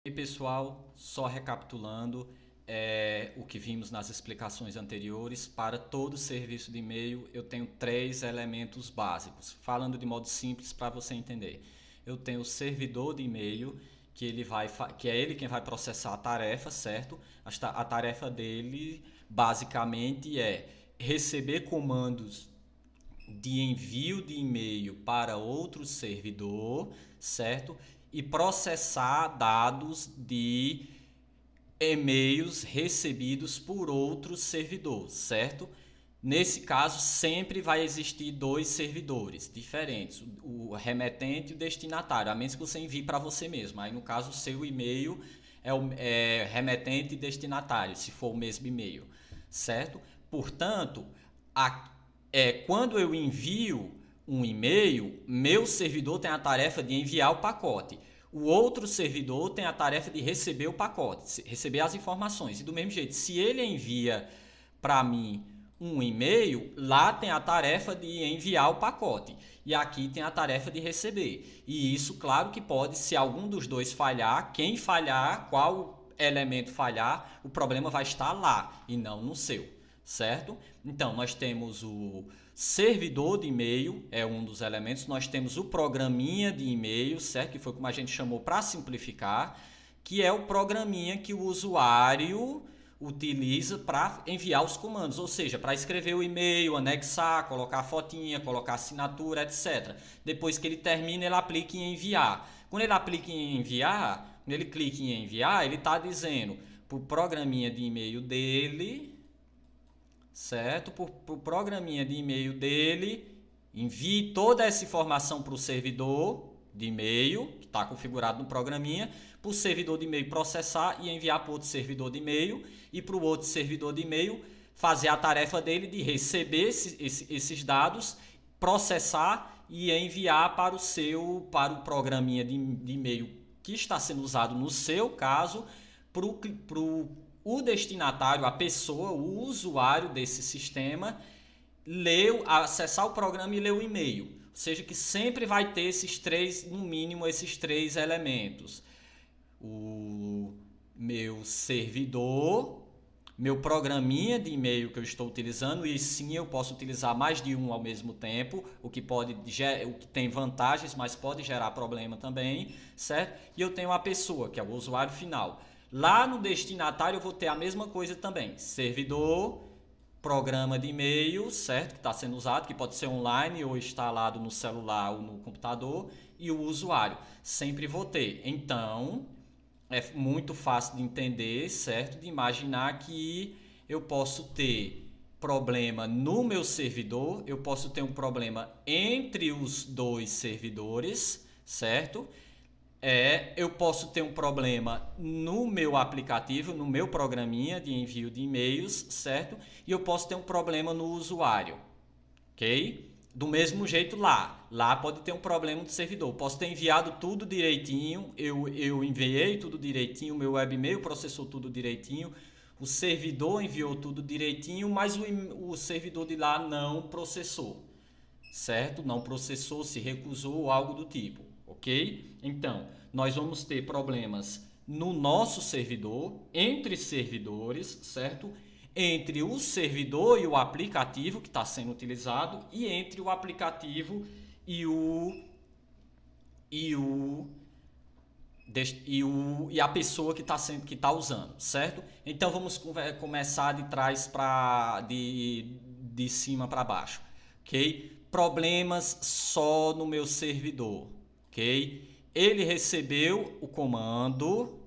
E pessoal, só recapitulando o que vimos nas explicações anteriores, para todo serviço de e-mail eu tenho três elementos básicos. Falando de modo simples para você entender, eu tenho o servidor de e-mail que é ele quem vai processar a tarefa, certo? A tarefa dele basicamente é receber comandos de envio de e-mail para outro servidor, certo? E processar dados de e-mails recebidos por outro servidor, certo? Nesse caso, sempre vai existir dois servidores diferentes, o remetente e o destinatário, a menos que você envie para você mesmo. Aí, no caso, o seu e-mail é remetente e destinatário, se for o mesmo e-mail, certo? Portanto, quando eu envio um e-mail, meu servidor tem a tarefa de enviar o pacote. O outro servidor tem a tarefa de receber o pacote, receber as informações. E do mesmo jeito, se ele envia para mim um e-mail, lá tem a tarefa de enviar o pacote. E aqui tem a tarefa de receber. E isso, claro que pode, se algum dos dois falhar, quem falhar, qual elemento falhar, o problema vai estar lá e não no seu, certo? Então, nós temos o servidor de e-mail, é um dos elementos. Nós temos o programinha de e-mail, certo? Que foi como a gente chamou para simplificar, que é o programinha que o usuário utiliza para enviar os comandos, ou seja, para escrever o e-mail, anexar, colocar a fotinha, colocar a assinatura, etc. Depois que ele termina, ele aplica em enviar. Quando ele aplica em enviar, quando ele clica em enviar, ele está dizendo para o programinha de e-mail dele, certo? Para o programinha de e-mail dele, envie toda essa informação para o servidor de e-mail, que está configurado no programinha, para o servidor de e-mail processar e enviar para outro servidor de e-mail, e para o outro servidor de e-mail fazer a tarefa dele de receber esses dados, processar e enviar para o programinha de e-mail que está sendo usado no seu caso, para o destinatário, a pessoa, o usuário desse sistema, acessar o programa e ler o e-mail. Ou seja, que sempre vai ter esses três, no mínimo, esses três elementos. O meu servidor, meu programinha de e-mail que eu estou utilizando, e sim, eu posso utilizar mais de um ao mesmo tempo, o que tem vantagens, mas pode gerar problema também, certo? E eu tenho a pessoa, que é o usuário final. Lá no destinatário eu vou ter a mesma coisa também, servidor, programa de e-mail, certo? Que está sendo usado, que pode ser online ou instalado no celular ou no computador, e o usuário. Sempre vou ter. Então, é muito fácil de entender, certo? De imaginar que eu posso ter problema no meu servidor, eu posso ter um problema entre os dois servidores, certo? Eu posso ter um problema no meu aplicativo, no meu programinha de envio de e-mails, certo? E eu posso ter um problema no usuário, ok? Do mesmo jeito lá pode ter um problema do servidor. Posso ter enviado tudo direitinho, eu enviei tudo direitinho, o meu webmail processou tudo direitinho, o servidor enviou tudo direitinho, mas o servidor de lá não processou, certo? Não processou, se recusou ou algo do tipo, ok? Então, nós vamos ter problemas no nosso servidor, entre servidores, certo? Entre o servidor e o aplicativo que está sendo utilizado e entre o aplicativo e e o e a pessoa que está usando, certo? Então vamos começar de trás para de cima para baixo, ok? Problemas só no meu servidor, ok? Ele recebeu o comando,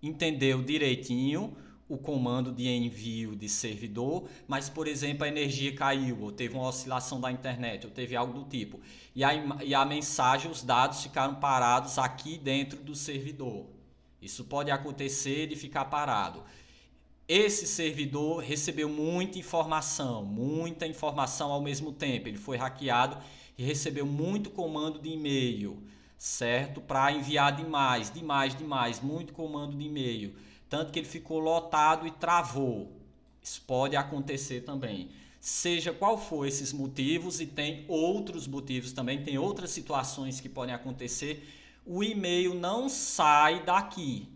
entendeu direitinho o comando de envio de servidor, mas, por exemplo, a energia caiu, ou teve uma oscilação da internet, ou teve algo do tipo. E a mensagem, os dados ficaram parados aqui dentro do servidor. Isso pode acontecer de ficar parado. Esse servidor recebeu muita informação ao mesmo tempo. Ele foi hackeado e recebeu muito comando de e-mail, certo? Para enviar demais, muito comando de e-mail. Tanto que ele ficou lotado e travou. Isso pode acontecer também. Seja qual for esses motivos, e tem outros motivos também, tem outras situações que podem acontecer, o e-mail não sai daqui.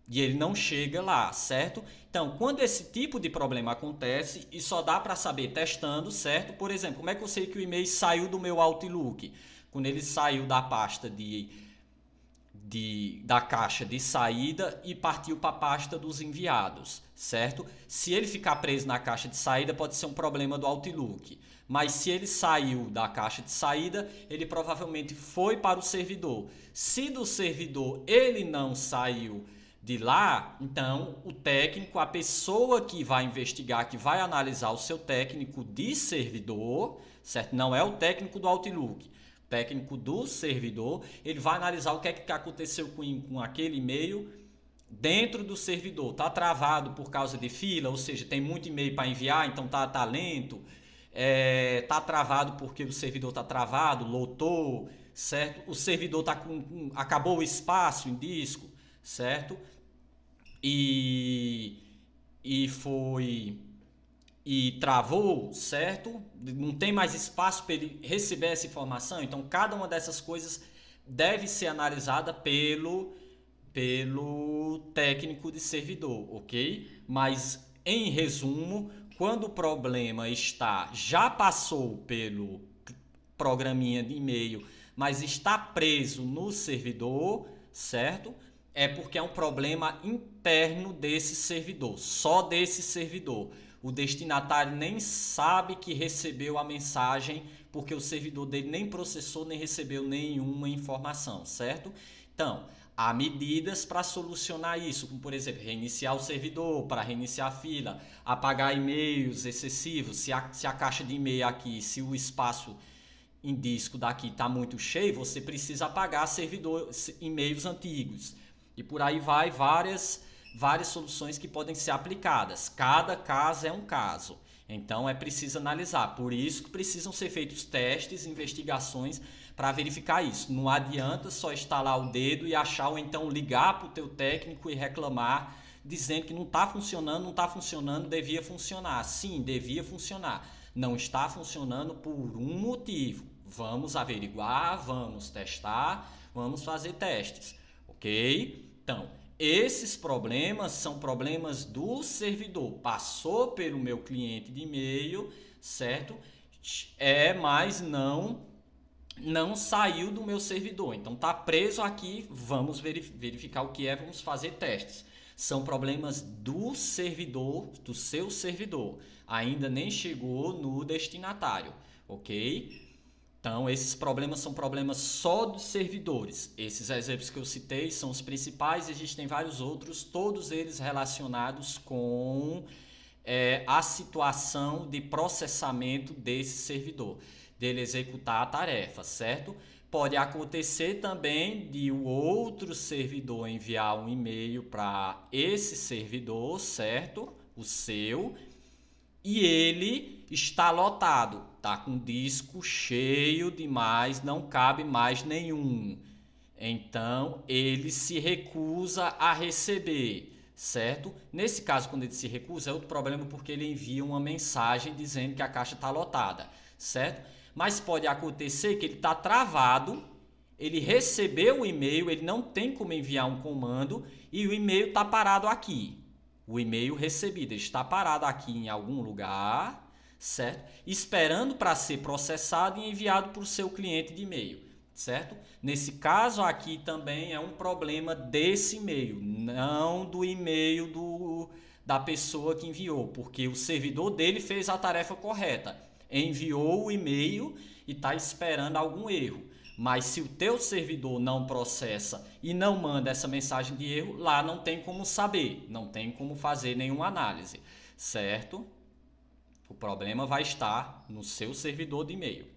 e ele não chega lá, certo? Então, quando esse tipo de problema acontece, e só dá para saber testando, certo? Por exemplo, como é que eu sei que o e-mail saiu do meu Outlook? Quando ele saiu da pasta da caixa de saída e partiu para a pasta dos enviados, certo? Se ele ficar preso na caixa de saída, pode ser um problema do Outlook. Mas se ele saiu da caixa de saída, ele provavelmente foi para o servidor. Se do servidor ele não saiu de lá, então o técnico, a pessoa que vai investigar, que vai analisar o seu técnico de servidor, certo? Não é o técnico do Outlook. Técnico do servidor, ele vai analisar o que é que aconteceu com aquele e-mail dentro do servidor. Está travado por causa de fila, ou seja, tem muito e-mail para enviar, então tá lento. Tá travado porque o servidor está travado, lotou, certo? O servidor acabou o espaço em disco, certo? E foi e travou, certo? Não tem mais espaço para ele receber essa informação. Então, cada uma dessas coisas deve ser analisada pelo técnico de servidor, ok? Mas, em resumo, quando o problema já passou pelo programinha de e-mail, mas está preso no servidor, certo? É porque é um problema interno desse servidor, só desse servidor. O destinatário nem sabe que recebeu a mensagem porque o servidor dele nem processou nem recebeu nenhuma informação, certo? Então, há medidas para solucionar isso, como por exemplo, reiniciar o servidor para reiniciar a fila, apagar e-mails excessivos, se a caixa de e-mail aqui, se o espaço em disco daqui está muito cheio, você precisa apagar e-mails antigos. E por aí vai várias soluções que podem ser aplicadas. Cada caso é um caso. Então é preciso analisar. Por isso que precisam ser feitos testes, investigações para verificar isso. Não adianta só instalar o dedo e achar ou então ligar para o teu técnico e reclamar dizendo que não está funcionando, devia funcionar. Sim, devia funcionar. Não está funcionando por um motivo. Vamos averiguar, vamos testar, vamos fazer testes, ok? Então, esses problemas são problemas do servidor. Passou pelo meu cliente de e-mail, certo? Mas não saiu do meu servidor. Então, está preso aqui, vamos verificar o que é, vamos fazer testes. São problemas do servidor, do seu servidor. Ainda nem chegou no destinatário, ok? Então, esses problemas são problemas só dos servidores. Esses exemplos que eu citei são os principais, existem vários outros, todos eles relacionados com a situação de processamento desse servidor, dele executar a tarefa, certo? Pode acontecer também de o outro servidor enviar um e-mail para esse servidor, certo? O seu, e ele está lotado, está com o disco cheio demais, não cabe mais nenhum. Então, ele se recusa a receber, certo? Nesse caso, quando ele se recusa, é outro problema porque ele envia uma mensagem dizendo que a caixa está lotada, certo? Mas pode acontecer que ele está travado, ele recebeu o e-mail, ele não tem como enviar um comando e o e-mail está parado aqui. O e-mail recebido está parado aqui em algum lugar, certo? Esperando para ser processado e enviado para o seu cliente de e-mail, certo? Nesse caso aqui também é um problema desse e-mail, não do e-mail da pessoa que enviou, porque o servidor dele fez a tarefa correta. Enviou o e-mail e está esperando algum erro. Mas se o teu servidor não processa e não manda essa mensagem de erro, lá não tem como saber, não tem como fazer nenhuma análise, certo? O problema vai estar no seu servidor de e-mail.